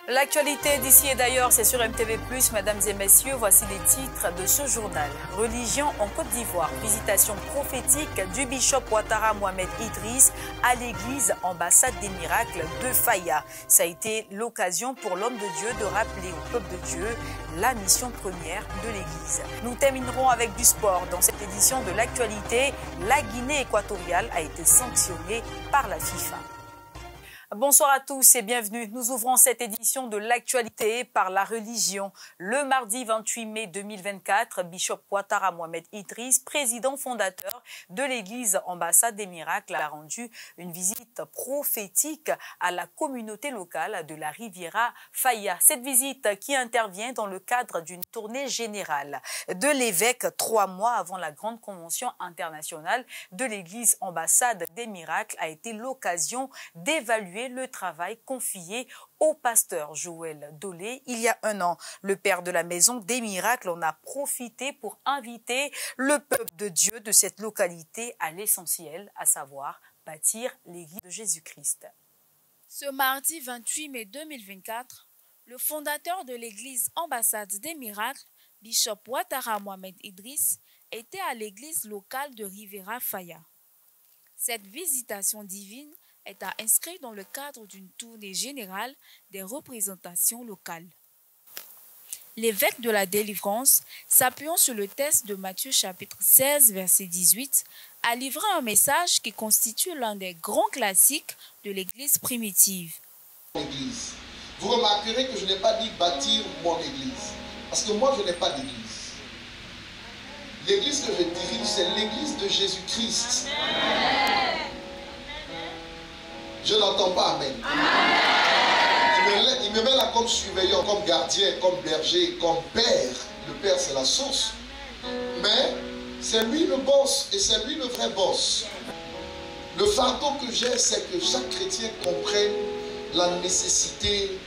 L'actualité d'ici et d'ailleurs, c'est sur MTV+. Mesdames et messieurs, voici les titres de ce journal. Religion en Côte d'Ivoire. Visitation prophétique du bishop Ouattara Mohamed Idriss à l'église Ambassade des Miracles de Faya. Ça a été l'occasion pour l'homme de Dieu de rappeler au peuple de Dieu la mission première de l'église. Nous terminerons avec du sport. Dans cette édition de l'actualité, la Guinée équatoriale a été sanctionnée par la FIFA. Bonsoir à tous et bienvenue. Nous ouvrons cette édition de l'actualité par la religion. Le mardi 28 mai 2024, Bishop Ouattara Mohamed Idriss, président fondateur de l'église Ambassade des Miracles, a rendu une visite prophétique à la communauté locale de la Riviera Faya. Cette visite qui intervient dans le cadre d'une tournée générale de l'évêque 3 mois avant la grande convention internationale de l'église Ambassade des Miracles a été l'occasion d'évaluer le travail confié au pasteur Joël Dolé il y a un an. Le père de la maison des miracles en a profité pour inviter le peuple de Dieu de cette localité à l'essentiel, à savoir bâtir l'église de Jésus-Christ. Ce mardi 28 mai 2024, le fondateur de l'église Ambassade des Miracles, Bishop Ouattara Mohamed Idriss, était à l'église locale de Riviera Faya. Cette visitation divine est inscrite dans le cadre d'une tournée générale des représentations locales. L'évêque de la délivrance, s'appuyant sur le texte de Matthieu chapitre 16, verset 18, a livré un message qui constitue l'un des grands classiques de l'Église primitive. L'église. Vous remarquerez que je n'ai pas dit bâtir mon église, parce que moi je n'ai pas d'église. L'église que je dirige, c'est l'église de Jésus-Christ. Je n'entends pas Amen. Il me met là comme surveillant, comme gardien, comme berger, comme père. Le père, c'est la source. Mais c'est lui le boss et c'est lui le vrai boss. Le fardeau que j'ai, c'est que chaque chrétien comprenne la nécessité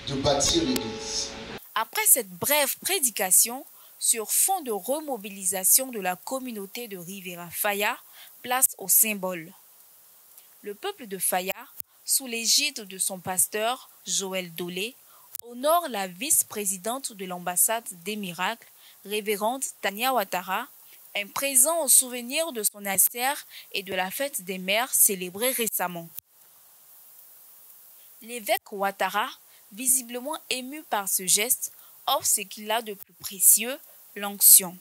de bâtir l'église. Après cette brève prédication, sur fond de remobilisation de la communauté de Riviera Faya, place au symbole. Le peuple de Faya, sous l'égide de son pasteur, Joël Dolé, honore la vice-présidente de l'ambassade des miracles, révérende Tania Ouattara, un présent au souvenir de son anniversaire et de la fête des mères célébrée récemment. L'évêque Ouattara, visiblement ému par ce geste, offre ce qu'il a de plus précieux, l'onction.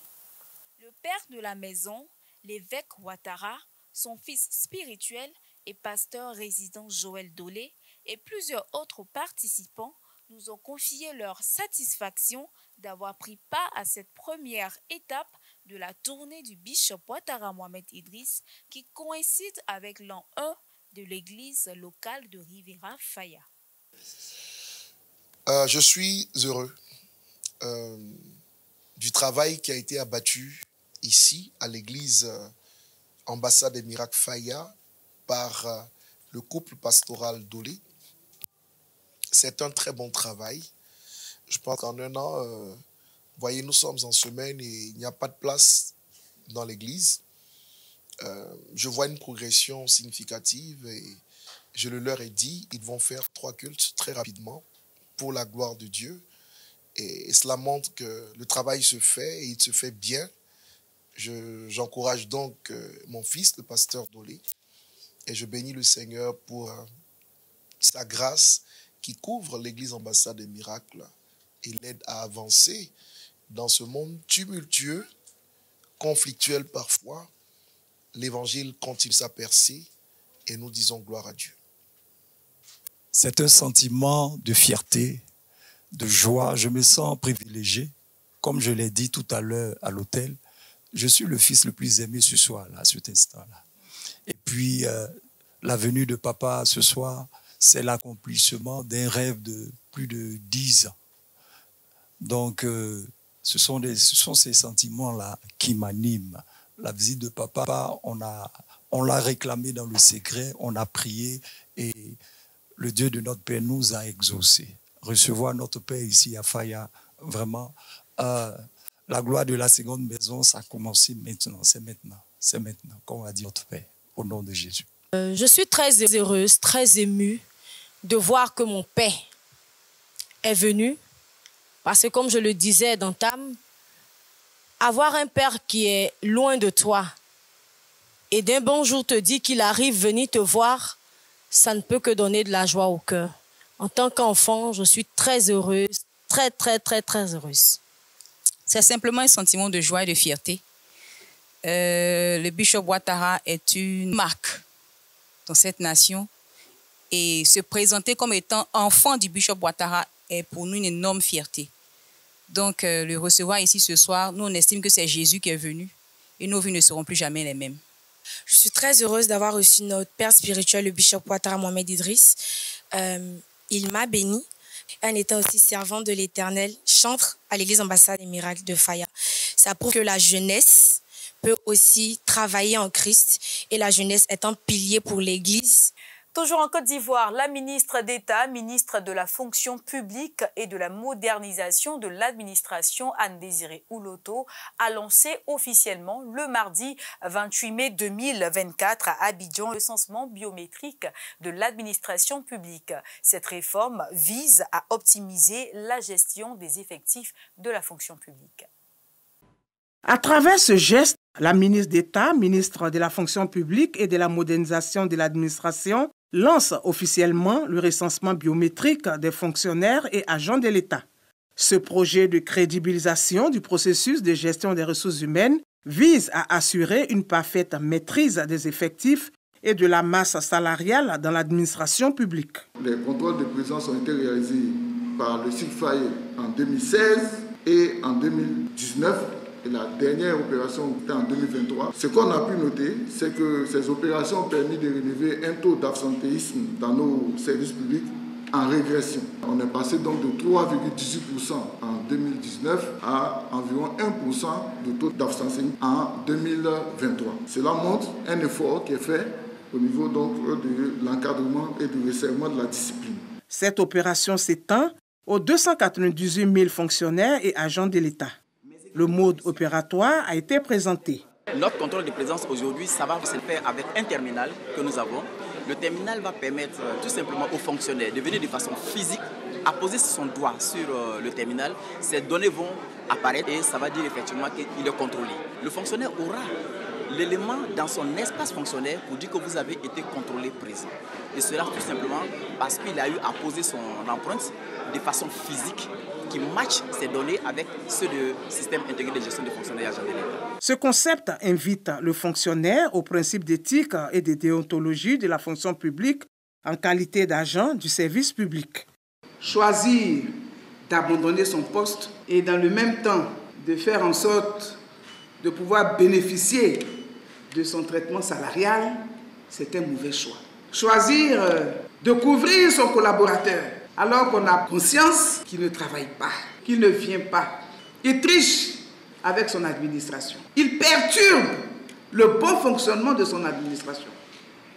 Le père de la maison, l'évêque Ouattara, son fils spirituel et pasteur résident Joël Dolé et plusieurs autres participants nous ont confié leur satisfaction d'avoir pris part à cette première étape de la tournée du bishop Ouattara Mohamed Idriss qui coïncide avec l'an 1 de l'église locale de Riviera Faya. Je suis heureux du travail qui a été abattu ici à l'église Ambassade des Miracles Faya par le couple pastoral Dolé. C'est un très bon travail. Je pense qu'en un an, vous voyez, nous sommes en semaine et il n'y a pas de place dans l'église. Je vois une progression significative et je le leur ai dit, ils vont faire 3 cultes très rapidement pour la gloire de Dieu. Et cela montre que le travail se fait et il se fait bien. J'encourage donc mon fils, le pasteur Dolé, et je bénis le Seigneur pour sa grâce qui couvre l'église Ambassade des Miracles et l'aide à avancer dans ce monde tumultueux, conflictuel parfois. L'évangile continue sa percée et nous disons gloire à Dieu. C'est un sentiment de fierté, de joie. Je me sens privilégié. Comme je l'ai dit tout à l'heure à l'hôtel, je suis le fils le plus aimé ce soir-là, à cet instant-là. Et puis, la venue de papa ce soir, c'est l'accomplissement d'un rêve de plus de 10 ans. Donc, ce sont ces sentiments-là qui m'animent. La visite de papa, on l'a réclamé dans le secret, on a prié et le Dieu de notre Père nous a exaucés. Recevoir notre Père ici à Faya, vraiment, la gloire de la seconde maison, ça a commencé maintenant, c'est maintenant qu'on va dire notre Père, au nom de Jésus. Je suis très heureuse, très émue de voir que mon Père est venu parce que, comme je le disais d'entame, avoir un père qui est loin de toi et d'un bon jour te dit qu'il arrive venir te voir, ça ne peut que donner de la joie au cœur. En tant qu'enfant, je suis très heureuse, très heureuse. C'est simplement un sentiment de joie et de fierté. Le Bishop Ouattara est une marque dans cette nation et se présenter comme étant enfant du Bishop Ouattara est pour nous une énorme fierté. Donc, le recevoir ici ce soir, nous on estime que c'est Jésus qui est venu et nos vies ne seront plus jamais les mêmes. Je suis très heureuse d'avoir reçu notre père spirituel, le Bishop Ouattara Mohamed Idriss. Il m'a béni. En étant aussi servant de l'Éternel, chantre à l'église Ambassade des Miracles de Faya. Ça prouve que la jeunesse peut aussi travailler en Christ et la jeunesse est un pilier pour l'église. Toujours en Côte d'Ivoire, la ministre d'État, ministre de la fonction publique et de la modernisation de l'administration, Anne-Désirée Ouloto, a lancé officiellement le mardi 28 mai 2024 à Abidjan le recensement biométrique de l'administration publique. Cette réforme vise à optimiser la gestion des effectifs de la fonction publique. À travers ce geste, la ministre d'État, ministre de la fonction publique et de la modernisation de l'administration, lance officiellement le recensement biométrique des fonctionnaires et agents de l'État. Ce projet de crédibilisation du processus de gestion des ressources humaines vise à assurer une parfaite maîtrise des effectifs et de la masse salariale dans l'administration publique. Les contrôles de présence ont été réalisés par le SIGFAE en 2016 et en 2019. Et la dernière opération était en 2023. Ce qu'on a pu noter, c'est que ces opérations ont permis de relever un taux d'absentéisme dans nos services publics en régression. On est passé donc de 3,18% en 2019 à environ 1% de taux d'absentéisme en 2023. Cela montre un effort qui est fait au niveau donc de l'encadrement et du resserrement de la discipline. Cette opération s'étend aux 298 000 fonctionnaires et agents de l'État. Le mode opératoire a été présenté. Notre contrôle de présence aujourd'hui, ça va se faire avec un terminal que nous avons. Le terminal va permettre tout simplement aux fonctionnaires de venir de façon physique à poser son doigt sur le terminal. Ces données vont apparaître et ça va dire effectivement qu'il est contrôlé. Le fonctionnaire aura l'élément dans son espace fonctionnaire pour dire que vous avez été contrôlé présent. Et cela tout simplement parce qu'il a eu à poser son empreinte de façon physique qui match ces données avec ceux du système intégré de gestion des fonctionnaires et agents de l'État. Ce concept invite le fonctionnaire au principe d'éthique et de déontologie de la fonction publique en qualité d'agent du service public. Choisir d'abandonner son poste et dans le même temps de faire en sorte de pouvoir bénéficier de son traitement salarial, c'est un mauvais choix. Choisir de couvrir son collaborateur alors qu'on a conscience qu'il ne travaille pas, qu'il ne vient pas. Il triche avec son administration. Il perturbe le bon fonctionnement de son administration.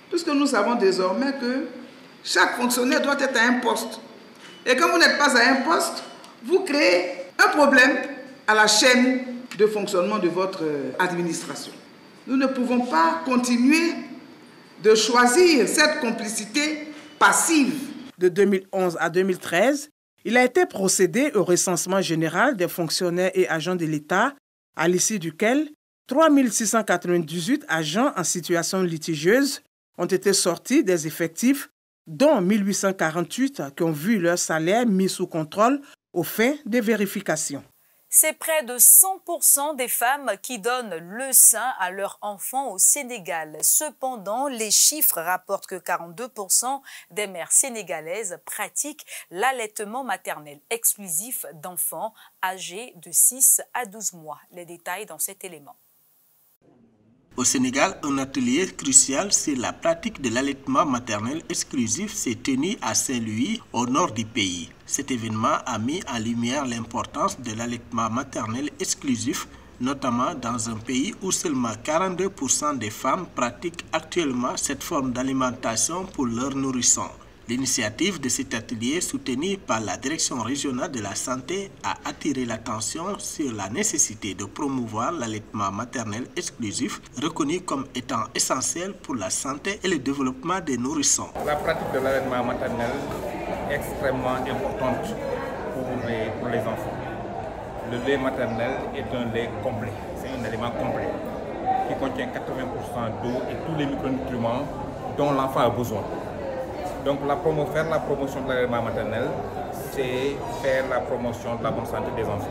Puisque nous savons désormais que chaque fonctionnaire doit être à un poste. Et quand vous n'êtes pas à un poste, vous créez un problème à la chaîne de fonctionnement de votre administration. Nous ne pouvons pas continuer de choisir cette complicité passive. De 2011 à 2013, il a été procédé au recensement général des fonctionnaires et agents de l'État, à l'issue duquel 3 698 agents en situation litigieuse ont été sortis des effectifs, dont 1848 qui ont vu leur salaire mis sous contrôle aux fins de vérification. C'est près de 100% des femmes qui donnent le sein à leurs enfants au Sénégal. Cependant, les chiffres rapportent que 42% des mères sénégalaises pratiquent l'allaitement maternel exclusif d'enfants âgés de 6 à 12 mois. Les détails dans cet élément. Au Sénégal, un atelier crucial sur la pratique de l'allaitement maternel exclusif s'est tenu à Saint-Louis, au nord du pays. Cet événement a mis en lumière l'importance de l'allaitement maternel exclusif, notamment dans un pays où seulement 42% des femmes pratiquent actuellement cette forme d'alimentation pour leurs nourrissons. L'initiative de cet atelier, soutenue par la Direction régionale de la santé, a attiré l'attention sur la nécessité de promouvoir l'allaitement maternel exclusif, reconnu comme étant essentiel pour la santé et le développement des nourrissons. La pratique de l'allaitement maternel est extrêmement importante pour les enfants. Le lait maternel est un lait complet, c'est un aliment complet qui contient 80% d'eau et tous les micronutriments dont l'enfant a besoin. Donc faire la promotion de l'aliment maternel, c'est faire la promotion de la bonne santé des enfants.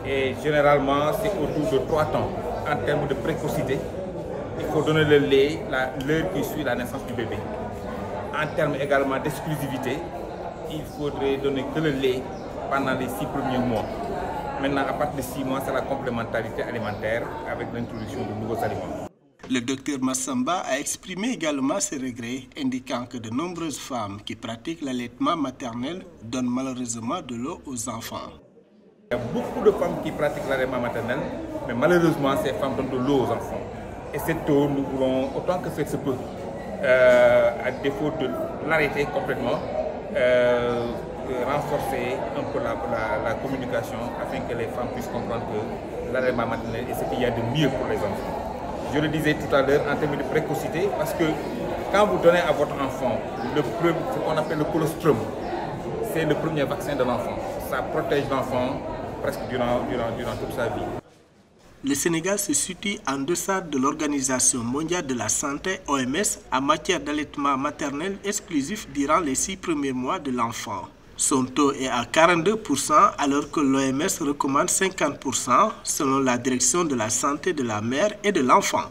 Et généralement, c'est autour de 3 temps. En termes de précocité, il faut donner le lait l'heure qui suit la naissance du bébé. En termes également d'exclusivité, il faudrait donner que le lait pendant les 6 premiers mois. Maintenant, à partir de 6 mois, c'est la complémentarité alimentaire avec l'introduction de nouveaux aliments. Le docteur Massamba a exprimé également ses regrets, indiquant que de nombreuses femmes qui pratiquent l'allaitement maternel donnent malheureusement de l'eau aux enfants. Il y a beaucoup de femmes qui pratiquent l'allaitement maternel, mais malheureusement, ces femmes donnent de l'eau aux enfants. Et cette eau, nous voulons, autant que faire se peut, à défaut de l'arrêter complètement, renforcer un peu la communication afin que les femmes puissent comprendre que l'allaitement maternel est ce qu'il y a de mieux pour les enfants. Je le disais tout à l'heure en termes de précocité, parce que quand vous donnez à votre enfant ce qu'on appelle le colostrum, c'est le premier vaccin de l'enfant. Ça protège l'enfant presque durant toute sa vie. Le Sénégal se situe en deçà de l'Organisation mondiale de la santé, OMS, en matière d'allaitement maternel exclusif durant les 6 premiers mois de l'enfant. Son taux est à 42% alors que l'OMS recommande 50% selon la direction de la santé de la mère et de l'enfant.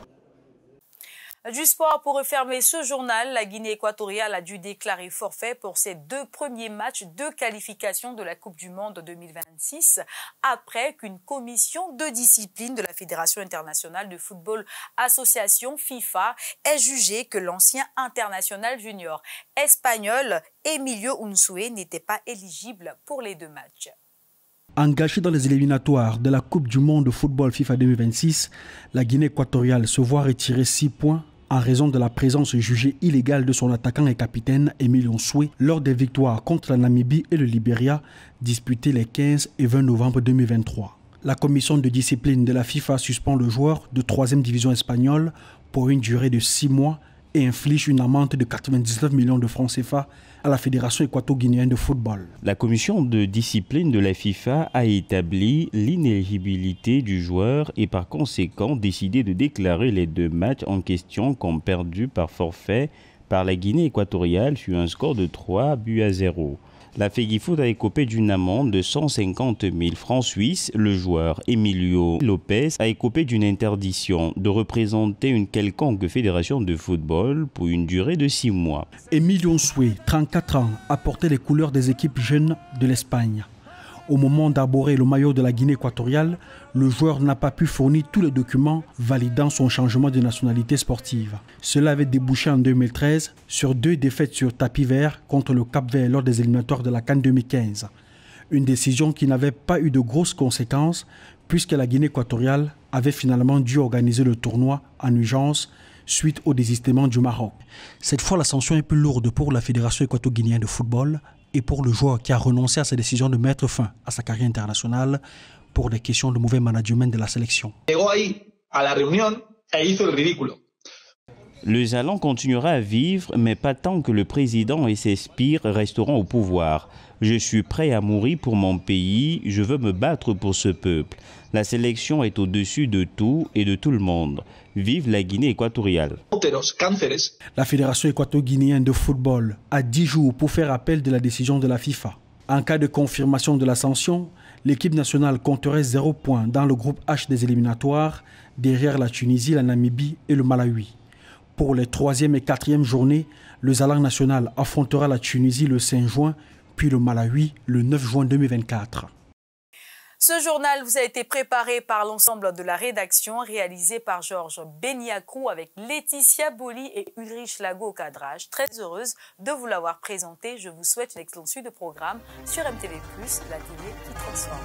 Du sport, pour refermer ce journal, la Guinée équatoriale a dû déclarer forfait pour ses 2 premiers matchs de qualification de la Coupe du Monde 2026 après qu'une commission de discipline de la Fédération internationale de football association FIFA ait jugé que l'ancien international junior espagnol Emilio Unzué n'était pas éligible pour les 2 matchs. Engagée dans les éliminatoires de la Coupe du Monde de football FIFA 2026, la Guinée équatoriale se voit retirer 6 points en raison de la présence jugée illégale de son attaquant et capitaine Emilio Unzué lors des victoires contre la Namibie et le Libéria disputées les 15 et 20 novembre 2023. La commission de discipline de la FIFA suspend le joueur de 3e division espagnole pour une durée de 6 mois et inflige une amende de 99 millions de francs CFA à la Fédération équato-guinéenne de football. La commission de discipline de la FIFA a établi l'inéligibilité du joueur et par conséquent décidé de déclarer les 2 matchs en question comme perdus par forfait par la Guinée équatoriale sur un score de 3-0. La FEGIFOOT a écopé d'une amende de 150 000 francs suisses. Le joueur Emilio Lopez a écopé d'une interdiction de représenter une quelconque fédération de football pour une durée de 6 mois. Emilio Unzué, 34 ans, a porté les couleurs des équipes jeunes de l'Espagne. Au moment d'arborer le maillot de la Guinée équatoriale, le joueur n'a pas pu fournir tous les documents validant son changement de nationalité sportive. Cela avait débouché en 2013 sur 2 défaites sur tapis vert contre le Cap-Vert lors des éliminatoires de la CAN 2015. Une décision qui n'avait pas eu de grosses conséquences puisque la Guinée équatoriale avait finalement dû organiser le tournoi en urgence suite au désistement du Maroc. Cette fois, la sanction est plus lourde pour la Fédération équato-guinéenne de football et pour le joueur qui a renoncé à sa décision de mettre fin à sa carrière internationale pour des questions de mauvais management de la sélection. Le Zalan continuera à vivre, mais pas tant que le président et ses sbires resteront au pouvoir. Je suis prêt à mourir pour mon pays, je veux me battre pour ce peuple. La sélection est au-dessus de tout et de tout le monde. Vive la Guinée équatoriale. La Fédération équato-guinéenne de football a 10 jours pour faire appel de la décision de la FIFA. En cas de confirmation de la sanction, l'équipe nationale compterait 0 points dans le groupe H des éliminatoires, derrière la Tunisie, la Namibie et le Malawi. Pour les 3e et 4e journées, le Zalan national affrontera la Tunisie le 5 juin, puis le Malawi le 9 juin 2024. Ce journal vous a été préparé par l'ensemble de la rédaction, réalisé par Georges Beniakrou avec Laetitia Boli et Ulrich Lago au cadrage. Très heureuse de vous l'avoir présenté. Je vous souhaite une excellente suite de programme sur MTV+, la télé qui transforme.